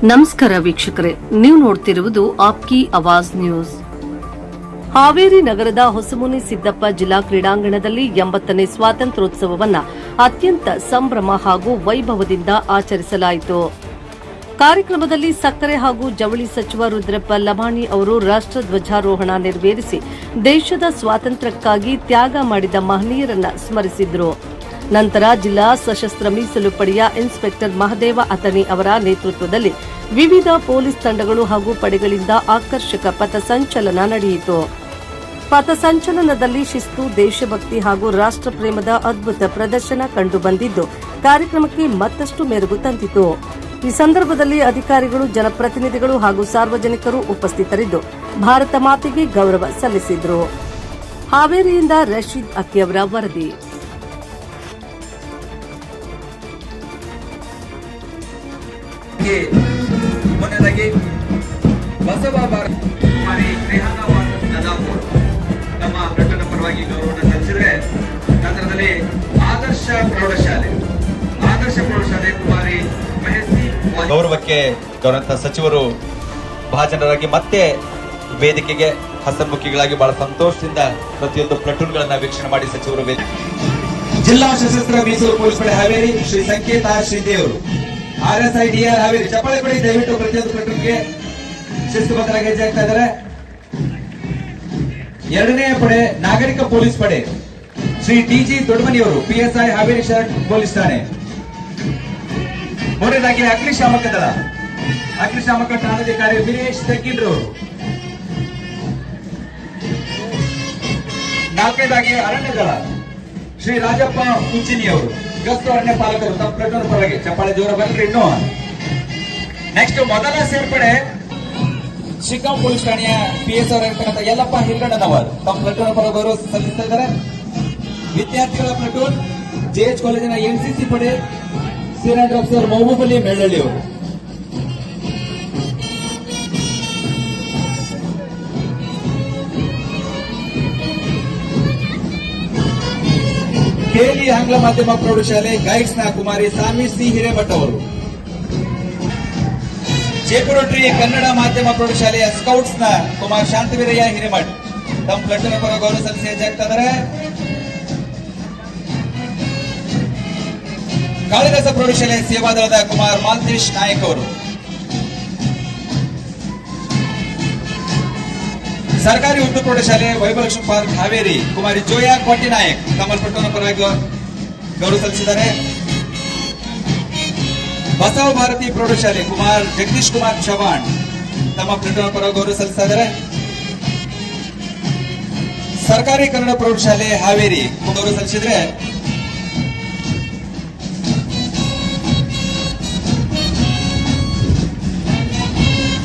ನಮಸ್ಕಾರ ವೀಕ್ಷಕರೇ, ನೀವು ನೋಡ್ತಿರುವುದು ಆಪ್ಕಿ ಆವಾಜ್ ನ್ಯೂಸ್. ಹಾವೇರಿ ನಗರದ ಹೊಸಮುನಿ ಸಿದ್ದಪ್ಪ ಜಿಲ್ಲಾ ಕ್ರೀಡಾಂಗಣದಲ್ಲಿ 80ನೇ ಸ್ವಾತಂತ್ರ್ಯೋತ್ಸವವನ್ನು ಅತ್ಯಂತ ಸಂಭ್ರಮ ಹಾಗೂ ವೈಭವದಿಂದ ಆಚರಿಸಲಾಯಿತು. ಕಾರ್ಯಕ್ರಮದಲ್ಲಿ ಸಕ್ಕರೆ ಹಾಗೂ ಜವಳಿ ಸಚಿವ ರುದ್ರಪ್ಪ ಲಮಾಣಿ ಅವರು ರಾಷ್ಟ್ರಧ್ವಜಾರೋಹಣ ನೆರವೇರಿಸಿ ದೇಶದ ಸ್ವಾತಂತ್ರ್ಯಕ್ಕಾಗಿ ತ್ಯಾಗ ಮಾಡಿದ ಮಹನೀಯರನ್ನು ಸ್ಮರಿಸಿದರು. ನಂತರ ಜಿಲ್ಲಾ ಸಶಸ್ತ್ರ ಮೀಸಲು ಪಡೆಯ ಇನ್ಸ್ಪೆಕ್ಟರ್ ಮಹದೇವ ಅತನಿ ಅವರ ನೇತೃತ್ವದಲ್ಲಿ ವಿವಿಧ ಪೊಲೀಸ್ ತಂಡಗಳು ಹಾಗೂ ಪಡೆಗಳಿಂದ ಆಕರ್ಷಕ ಪಥಸಂಚಲನ ನಡೆಯಿತು. ಪಥಸಂಚಲನದಲ್ಲಿ ಶಿಸ್ತು, ದೇಶಭಕ್ತಿ ಹಾಗೂ ರಾಷ್ಟ್ರಪ್ರೇಮದ ಅದ್ಭುತ ಪ್ರದರ್ಶನ ಕಂಡುಬಂದಿದ್ದು ಕಾರ್ಯಕ್ರಮಕ್ಕೆ ಮತ್ತಷ್ಟು ಮೆರುಗು ತಂದಿತು. ಈ ಸಂದರ್ಭದಲ್ಲಿ ಅಧಿಕಾರಿಗಳು, ಜನಪ್ರತಿನಿಧಿಗಳು ಹಾಗೂ ಸಾರ್ವಜನಿಕರು ಉಪಸ್ಥಿತರಿದ್ದು ಭಾರತ ಮಾತೆಗೆ ಗೌರವ ಸಲ್ಲಿಸಿದರು. ಹಾವೇರಿಯಿಂದ ರಶೀದ್ ಅಕ್ಕಿಯವರ ವರದಿ. ಮೊನ್ನೆದಾಗಿ ಬಸವ ನಮ್ಮ ಪ್ರಕರಣ ಪರವಾಗಿ ಗೌರವವನ್ನು ಸಲ್ಲಿಸಿದ್ರೆ, ನಂತರದಲ್ಲಿ ಆದರ್ಶ ಪ್ರೌಢಶಾಲೆ ಕುಮಾರಿ ಮಹೇಶಿ ಗೌರವಕ್ಕೆ ಗೌರವಂತ ಸಚಿವರು ಭಾಜನರಾಗಿ ಮತ್ತೆ ವೇದಿಕೆಗೆ ಹಸನ್ಮುಖಿಗಳಾಗಿ ಬಹಳ ಸಂತೋಷದಿಂದ ಪ್ರತಿಯೊಂದು ಪ್ಲಟೂನ್ಗಳನ್ನ ವೀಕ್ಷಣೆ ಮಾಡಿ ಸಚಿವರು ಜಿಲ್ಲಾ ಸಶಸ್ತ್ರ ಮೀಸಲು ಪೊಲೀಸ್ ಪಡೆ ಹಾವೇರಿ ಶ್ರೀ ಸಂಕೇತ ಶ್ರೀದೇವರು RSIDR ಹಾವೇರಿ ಚಪ್ಪಾಳೆ ಪಡಿ. ದಯವಿಟ್ಟು ಪ್ರತಿಯೊಂದು ಪ್ಲಟೂನ್ಗೆ ಶಿಸ್ತುಬದ್ಧರಾಗಿ ಹೆಜ್ಜೆ ಹಾಕ್ತಾ ಇದ್ದಾರೆ. ಎರಡನೆಯ ಪಡೆ ನಾಗರಿಕ ಪೊಲೀಸ್ ಪಡೆ ಶ್ರೀ DG ದೊಡ್ಡಮನಿಯವರು PSI ಹಾವೇರಿ ಶಹರ್ ಪೊಲೀಸ್ ಠಾಣೆ. ಮೂರನೇದಾಗಿ ಅಗ್ನಿಶಾಮಕ ದಳ ಅಗ್ನಿಶಾಮಕ ಠಾಣಾಧಿಕಾರಿ ವೀರೇಶ್ ತೆಗ್ಗಿಲ್ರವರು. ನಾಲ್ಕನೇದಾಗಿ ಅರಣ್ಯ ದಳ ಶ್ರೀ ರಾಜಪ್ಪ ಕುಂಚಿನಿಯವರು ಗಸ್ತು ಅರಣ್ಯ ಪಾಲಕರು. ತಮ್ಮ ಪ್ಲಟೂನ್ ಪರವಾಗಿ ಚಪ್ಪಾಳೆ ಜೋರ ಬರಲಿ. ಇನ್ನು ನೆಕ್ಸ್ಟ್ ಮೊದಲ ಸೇರ್ಪಡೆ ಶಿಗ್ಗಾಂವ್ ಪೊಲೀಸ್ ಠಾಣೆಯ PS ಅವರ ಯಲ್ಲಪ್ಪ ಹಿರಣ್ಣನವರು ತಮ್ಮ ಪ್ಲಟೂನ್ ಪರ ಗೌರವ ಸಲ್ಲಿಸ್ತಾ ಇದ್ದಾರೆ. ವಿದ್ಯಾರ್ಥಿಗಳ ಪ್ಲಟೂನ್ JH ಕಾಲೇಜಿನ NCC ಪಡೆ ಸೀನಿಯರ್ ಆಫೀಸರ್ ಮೊಹಬೂಬ್ ಅಲಿ ಮೆಳ್ಳಳ್ಳಿ ಅವರು. ಕೇಲಿ ಆಂಗ್ಲ ಮಾಧ್ಯಮ ಪ್ರೌಢಶಾಲೆ ಗೈಡ್ಸ್ ನ ಕುಮಾರಿ ಸಾನ್ವಿ ಸಿ ಹಿರೇಮಠ ಅವರು. ಚೇಕುರೊಟ್ರಿ ಕನ್ನಡ ಮಾಧ್ಯಮ ಪ್ರೌಢಶಾಲೆಯ ಸ್ಕೌಟ್ಸ್ ನ ಕುಮಾರ್ ಶಾಂತವೀರಯ್ಯ ಹಿರೇಮಠ್ ತಮ್ಮ ಪ್ಲಟೂನ್ ಪರ ಗೌರವ ಸಲ್ಲಿಸಿ ಹೆಜ್ಜಾಗ್ತಿದ್ದಾರೆ. ಕಾಳಿದಾಸ ಪ್ರೌಢಶಾಲೆಯ ಸೇವಾದಳದ ಕುಮಾರ್ ಮಾಲ್ತೇಶ್ ನಾಯಕ್ ಅವರು. ಸರ್ಕಾರಿ ಉರ್ದು ಪ್ರೌಢಶಾಲೆ ವೈಭವಲಕ್ಷ್ಮಿ ಪಾರ್ಕ್ ಹಾವೇರಿ ಕುಮಾರಿ ಜೋಯಾ ಕೋಟಿ ನಾಯಕ್ ತಮ್ಮ ಪ್ಲಟೂನ್ ಪರವಾಗಿ ಗೌರವ ಸಲ್ಲಿಸಿದ್ದಾರೆ. ಬಸವ ಭಾರತಿ ಪ್ರೌಢಶಾಲೆ ಕುಮಾರ್ ಜಗದೀಶ್ ಕುಮಾರ್ ಚವಾಣ್ ತಮ್ಮ ಪ್ಲಟೂನ್ ಪರವಾಗಿ ಗೌರವ ಸಲ್ಲಿಸ್ತಾ ಇದ್ದಾರೆ. ಸರ್ಕಾರಿ ಕನ್ನಡ ಪ್ರೌಢಶಾಲೆ ಹಾವೇರಿ ಗೌರವ ಸಲ್ಲಿಸಿದ್ರೆ,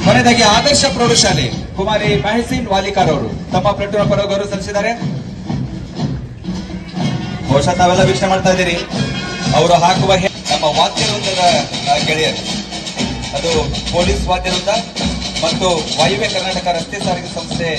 ಕೊನೆಯದಾಗಿ ಆದರ್ಶ ಪ್ರೌಢಶಾಲೆ ಕುಮಾರಿ ಮಹೇಸಿನ್ ವಾಲಿಕಾರ್ ಅವರು ತಮ್ಮ ಪ್ಲಟೂನ್ ಪರ ಗೌರವ ಸಲ್ಲಿಸಿದ್ದಾರೆ. ಬಹುಶಃ ತಾವೆಲ್ಲ ವೀಕ್ಷಣೆ ಮಾಡ್ತಾ ಇದ್ದೀರಿ. ಅವರು ಹಾಕುವ ನಮ್ಮ ವಾದ್ಯವೃಂದದ ಗೆಳೆಯರು, ಅದು ಪೊಲೀಸ್ ವಾದ್ಯವೃಂದ ಮತ್ತು ವಾಯುವ್ಯ ಕರ್ನಾಟಕ ರಸ್ತೆ ಸಾರಿಗೆ ಸಂಸ್ಥೆ